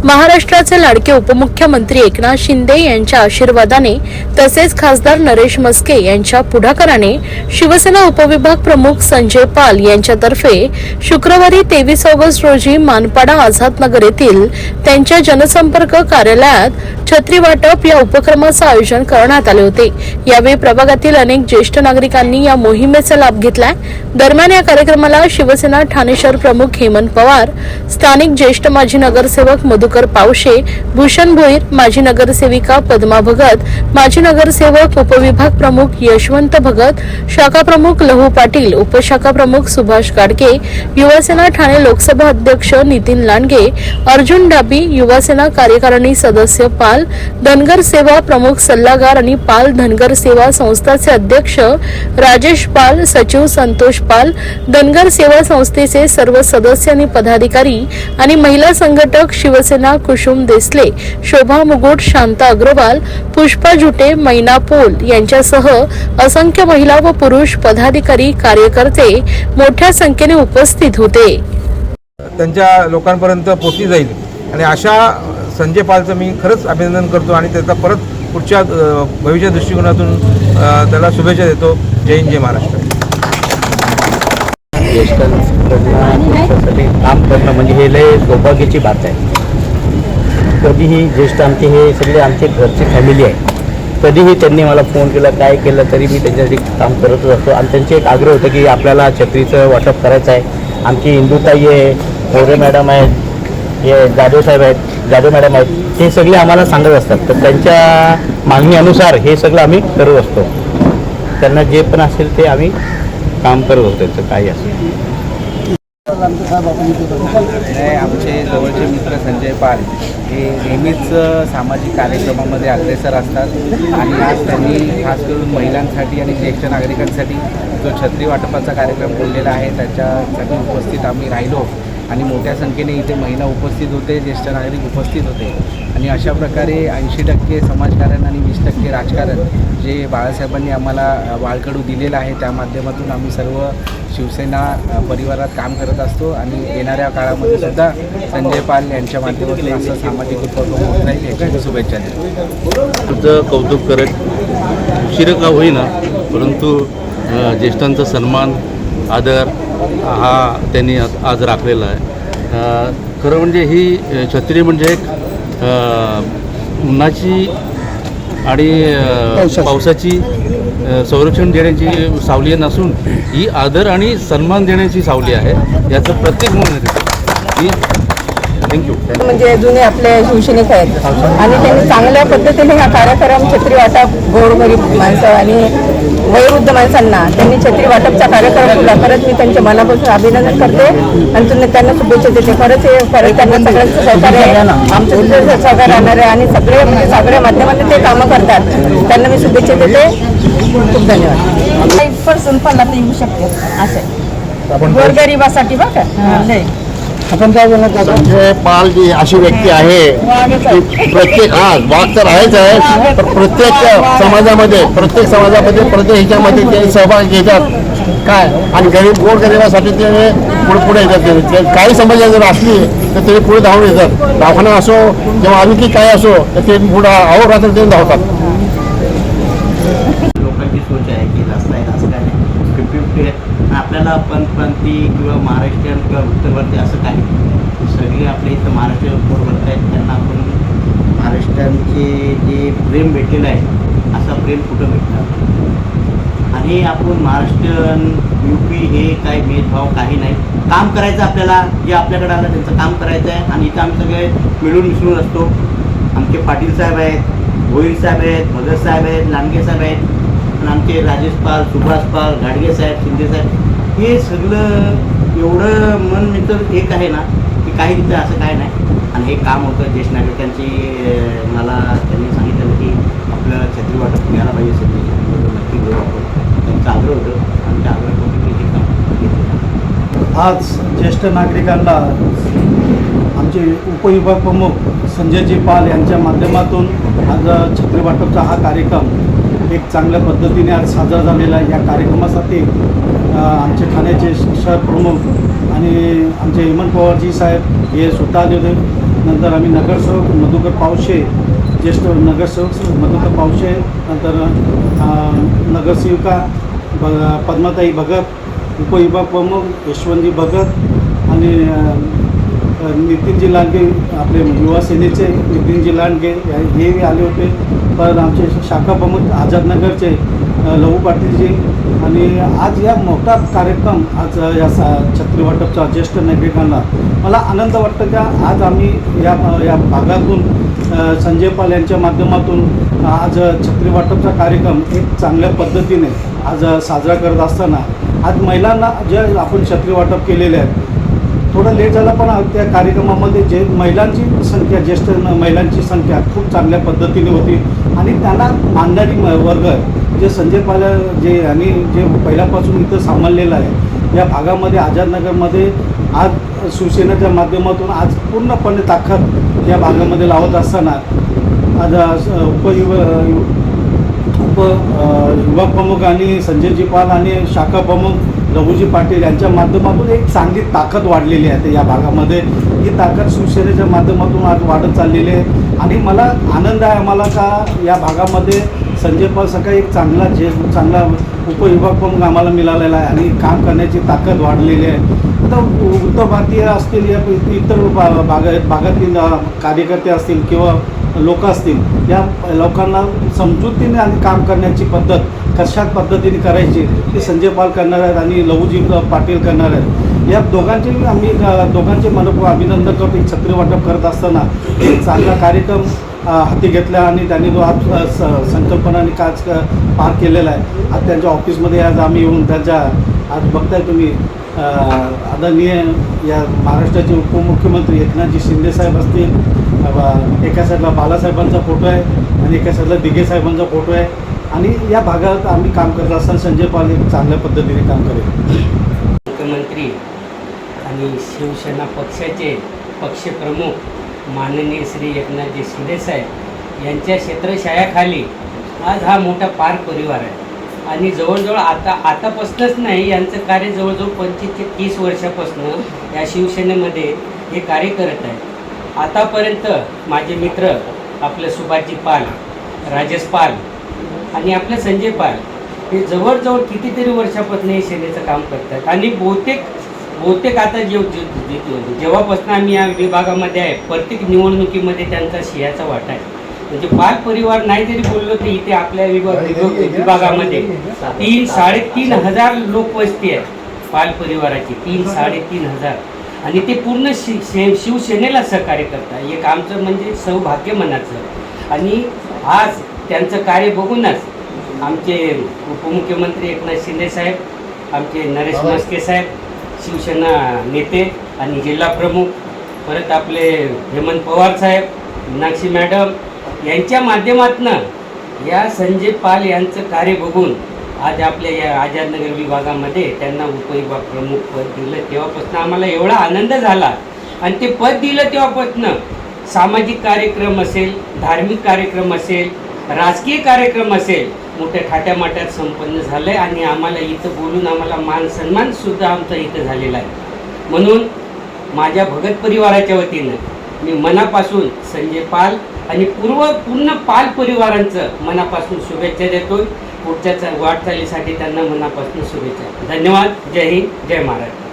महाराष्ट्राचे लाडके उपमुख्यमंत्री एकनाथ शिंदे यांच्या आशीर्वादाने तसेच खासदार नरेश म्हस्के यांच्या पुढाकाराने शिवसेना उपविभाग प्रमुख संजय पाल यांच्यातर्फे शुक्रवारी 23 ऑगस्ट रोजी मानपाडा आझादनगर येथील त्यांच्या जनसंपर्क कार्यालयात छत्री वाटप या उपक्रमाचे आयोजन करण्यात आले होते। यावेळी प्रभागातील अनेक ज्येष्ठ नागरिकांनी या मोहिमेचा लाभ घेतला। दरम्यान या कार्यक्रमाला शिवसेना ठाणे शहर प्रमुख हेमंत पवार, स्थानिक ज्येष्ठ माजी नगरसेवक मधुकर पावशे, भूषण भोईर, माजी नगरसेविका पद्मा भगत, माजी नगरसेवक उपविभाग प्रमुख यशवंत भगत, शाखा प्रमुख लहू पाटील, उपशाखा प्रमुख सुभाष गाडगे, युवासेना ठाणे लोकसभा अध्यक्ष नितीन लांडगे, अर्जुन डाबी, युवासेना कार्यकारिणी सदस्य पाल, धनगर सेवा प्रमुख सल्लागार आणि पाल धनगर सेवा संस्थाचे अध्यक्ष राजेश पाल, सचिव संतोष पाल, धनगर सेवा संस्थेचे सर्व सदस्य आणि पदाधिकारी आणि महिला संघटक शिवसेना कुसुम देसले, शोभा मुगुट, शांता अग्रवाल, पुष्पा जुटे, मैना पोल यांच्यासह असंख्य महिला व पुरुष पदाधिकारी कार्यकर्ते मोठ्या संख्येने उपस्थित होते। त्यांच्या लोकांपर्यंत पोहोचली जाईल आणि अशा संजय पालचं मी खरंच अभिनंदन करतो आणि त्याचा परत पुढच्या भविष्य दृष्टिकोनातून त्याला शुभेच्छा देतो। जय हिंद, जय महाराष्ट्र। ज्येष्ठांसाठी काम करणं म्हणजे हे लय सौभाग्याची बात आहे। कधीही ज्येष्ठ आमचे हे सगळे आमचे घरची फॅमिली आहे। कधीही त्यांनी मला फोन केला, काय केलं तरी मी त्यांच्यासाठी काम करतच असतो आणि त्यांचे एक आग्रह होतं की आपल्याला छत्रीचं वाटप करायचं आहे। आमची इंदुताई आहे, मोरे मॅडम आहेत, हे जाधव साहेब आहेत, जाधव मॅडम आहेत, हे सगळे आम्हाला सांगत असतात। तर त्यांच्या मागणीनुसार हे सगळं आम्ही करत असतो। त्यांना जे पण असेल ते आम्ही काम करत होतो, त्यांचं काही असेल। आमचे जवळचे मित्र संजय पाल हे नेहमीच सामाजिक कार्यक्रमामध्ये अग्रेसर असतात आणि आज त्यांनी खास करून महिलांसाठी आणि ज्येष्ठ नागरिकांसाठी जो छत्री वाटपाचा कार्यक्रम बोललेला आहे त्याच्यासाठी उपस्थित आम्ही राहिलो आणि मोठ्या संख्येने इथे महिला उपस्थित होते, ज्येष्ठ नागरिक उपस्थित होते आणि अशा प्रकारे 80% समाजकारण आणि 20% राजकारण जे बाळासाहेबांनी आम्हाला बाळकडू दिलेलं आहे त्या माध्यमातून आम्ही सर्व शिवसेना परिवारात काम करत असतो आणि येणाऱ्या काळामध्ये सुद्धा संजय पाल यांच्या माध्यमातून असं सामाजिक उपक्रम होत राहील याची शुभेच्छा देतो। तुझं कौतुक करत उशीर का होईना परंतु ज्येष्ठांचा सन्मान आदर हा त्यांनी आज राखलेला आहे। खरं म्हणजे ही छत्री म्हणजे एक उन्हाची आणि पावसाची संरक्षण देण्याची सावली नसून ही आदर आणि सन्मान देण्याची सावली आहे, याचं प्रत्येक म्हणून थँक्यू। म्हणजे जुने आपले शिवसैनिक आहेत आणि त्यांनी चांगल्या पद्धतीने हा कार्यक्रम छत्री वाटप गोरगरीब माणसं आणि वयोवृद्ध माणसांना त्यांनी छत्री वाटपचा कार्यक्रम केला। खरंच मी त्यांच्या मनापासून अभिनंदन करते आणि त्यांना शुभेच्छा देते। खरंच हे खरंच त्यांना सगळ्यांचं सहकार्य आमचं सुद्धा सहकार्य राहणार आहे आणि सगळ्या माध्यमातून ते कामं करतात, त्यांना मी शुभेच्छा देते। खूप धन्यवाद। पर्सन पण आता येऊ शकते असं गोरगरिबासाठी बघा। आपण काय बोलत संजय पाल जी अशी व्यक्ती आहे की प्रत्येक वाद तर आहेच आहे, पण प्रत्येक समाजामध्ये प्रत्येक ह्याच्यामध्ये ते सहभाग घेतात काय आणि गोरगरिबासाठी ते पुढे येतात। ते काही समस्या जर असली तर ते पुढे धावून येतात। दवाखाना असो किंवा आणखी काय असो तर ते पुढे अहोरात्र ते धावतात। लोकांची सोच आहे की जास्त आहे असं काय नाही, 50-50 आपल्याला पंथपंथी किंवा महाराष्ट्रीयन किंवा उत्तरवर्ती असं काही सगळे आपल्या इथं महाराष्ट्र बरोबर आहेत। त्यांना आपण महाराष्ट्रांचे जे प्रेम भेटलेलं आहे असं प्रेम कुठं भेटणार आणि आपण महाराष्ट्रीयन UP हे काही भेदभाव काही नाही। काम करायचं आपल्याला, जे आपल्याकडे आलं त्यांचं काम करायचं आहे आणि इथं आम्ही सगळे मिळून मिसळून असतो। आमचे पाटील साहेब आहेत, भोईर साहेब आहेत, भगत साहेब आहेत, लांडगे साहेब आहेत, पण आमचे राजेश पाल, सुभाष पाल, गाडगे साहेब, शिंदे साहेब हे सगळं एवढं मन मित्र एक आहे ना की काही तिथं असं काय नाही आणि हे काम होतं ज्येष्ठ नागरिकांची। मला त्यांनी सांगितलं की आपलं छत्री वाटप घ्यायला पाहिजे सगळी, नक्की घेऊ आपण, त्यांचं आग्रह होतं आणि त्या आग्रहापोटी मी हे काम घेतलं। आज ज्येष्ठ नागरिकांना आमचे उपविभाग प्रमुख संजयजी पाल यांच्या माध्यमातून आज छत्री वाटपचा हा कार्यक्रम एक चांगल्या पद्धतीने आज साजरा झालेला आहे। या कार्यक्रमासाठी आमचे ठाण्याचे शहर प्रमुख आणि आमचे हेमंत पवारजी साहेब हे स्वतः आले होते। नंतर आम्ही नगरसेवक मधुकर पावशे, ज्येष्ठ नगरसेवक मधुकर पावशे, नंतर नगरसेविका पद्माताई भगत, उपविभाग प्रमुख यशवंतजी भगत आणि नितीनजी लांडगे, आपले युवा सेनेचे नितीनजी लांडगे हे आले होते. पण आमचे शाखा प्रमुख आझादनगरचे लहू पाटीलजी. आणि आज या मोठा कार्यक्रम आज या छत्री वाटपचा ज्येष्ठ नागरिकांना मला आनंद वाटतं का आज आम्ही या भागातून संजय पाल यांच्या माध्यमातून आज छत्री वाटपचा कार्यक्रम एक चांगल्या पद्धतीने आज साजरा करत असताना आज महिलांना जे आपण छत्री वाटप केलेले आहे, थोडं लेट झालं पण त्या कार्यक्रमामध्ये जे महिलांची संख्या, ज्येष्ठ महिलांची संख्या खूप चांगल्या पद्धतीने होती. आणि त्यांना मानणारी वर्ग जे संजय पाल जे आणि जे पहिल्यापासून इथं सांभाळलेलं आहे या भागामध्ये आझादनगरमध्ये आज शिवसेनेच्या माध्यमातून आज पूर्णपणे ताकद या भागामध्ये लावत असताना आज युवा प्रमुख आणि संजयजी पाल आणि शाखा प्रमुख रघुजी पाटील यांच्या माध्यमातून एक चांगली ताकद वाढलेली आहे या भागामध्ये. ही ताकद शिवसेनेच्या माध्यमातून आज वाढत चाललेली आहे. आणि मला आनंद आहे आम्हाला का या भागामध्ये संजय पाल सकाळी एक चांगला उपविभाग प्रमुख आम्हाला मिळालेला आहे आणि काम करण्याची ताकद वाढलेली आहे. आता उत्तर भारतीय असतील या इतर भागातील कार्यकर्ते असतील किंवा लोक असतील, या लोकांना समजुतीने आणि काम करण्याची पद्धत कशा पद्धतीने करायची ते संजय पाल करणार आहेत आणि लहूजी पाटील करणार आहेत. या दोघांचे मनपूर्वक अभिनंदन करतो. छत्री वाटप करत असताना एक चांगला कार्यक्रम हाती घेतला आणि त्यांनी तो आज संकल्पनाने काज पार केलेला आहे. आज त्यांच्या ऑफिसमध्ये आज आम्ही येऊन त्यांच्या आज बघताय तुम्ही आदरणीय या महाराष्ट्राचे उपमुख्यमंत्री एकनाथजी शिंदेसाहेब असतील, एका साईडला बालासाहेबांचा फोटो आहे आणि एका साईडला दिघे साहेबांचा फोटो आहे. आणि या भागात आम्ही काम करत असताना संजय पाल एक चांगल्या पद्धतीने काम करेल. मुख्यमंत्री आणि शिवसेना पक्षाचे पक्षप्रमुख माननीय श्री एकनाथजी शिंदेसाहेब यांच्या क्षेत्रछायाखाली आज हा मोठा पार परिवार आहे. आणि जवळजवळ आतापासूनच नाही, यांचं कार्य जवळजवळ 25 ते 30 वर्षापासून या शिवसेनेमध्ये हे कार्य करत आहे. आतापर्यंत माझे मित्र आपले सुभाषजी पाल, राजेश पाल आणि आपले संजय पाल हे जवळजवळ कितीतरी वर्षापासून हे सेनेचं काम करतात. आणि बहुतेक आता जेव्हापासून आम्ही या विभागामध्ये आहे, प्रत्येक निवडणुकीमध्ये त्यांचा सिंहाचा वाटा आहे. म्हणजे पाल परिवार नाही जरी बोललो तर इथे आपल्या विभागामध्ये 3-3.5 हजार लोकवस्ती आहे पाल परिवाराची, 3-3.5 हजार. आणि ते पूर्ण शिवसेनेला सहकार्य करतात. एक आमचं म्हणजे सौभाग्य मनाचं. आणि आज त्यांचं कार्य बघूनच आमचे उपमुख्यमंत्री एकनाथ शिंदेसाहेब, आमचे नरेश म्हस्के साहेब, शिवसेना नेते आणि जिल्हा प्रमुख, परत आपले हेमंत पवार साहेब, मीनाक्षी मॅडम यांच्या माध्यमातून या संजय पाल यांचं कार्य बघून आज आपल्या या आझादनगर विभागामध्ये त्यांना उपविभाग प्रमुख पद दिलं. तेव्हापासून आम्हाला एवढा आनंद झाला. आणि ते पद दिलं तेव्हापासून सामाजिक कार्यक्रम असेल, धार्मिक कार्यक्रम असेल, राजकीय कार्यक्रम असेल, मोठ्या थाट्यामाट्यात संपन्न झालं आहे. आणि आम्हाला इथं बोलून आम्हाला मान सन्मानसुद्धा आमचा इथं झालेला आहे. म्हणून माझ्या भगत परिवाराच्या वतीनं मी मनापासून संजय पाल आणि पूर्ण पाल परिवारांचं मनापासून शुभेच्छा देतो. पुढच्या वाटचालीसाठी त्यांना मनापासून शुभेच्छा. धन्यवाद. जय हिंद, जय महाराष्ट्र.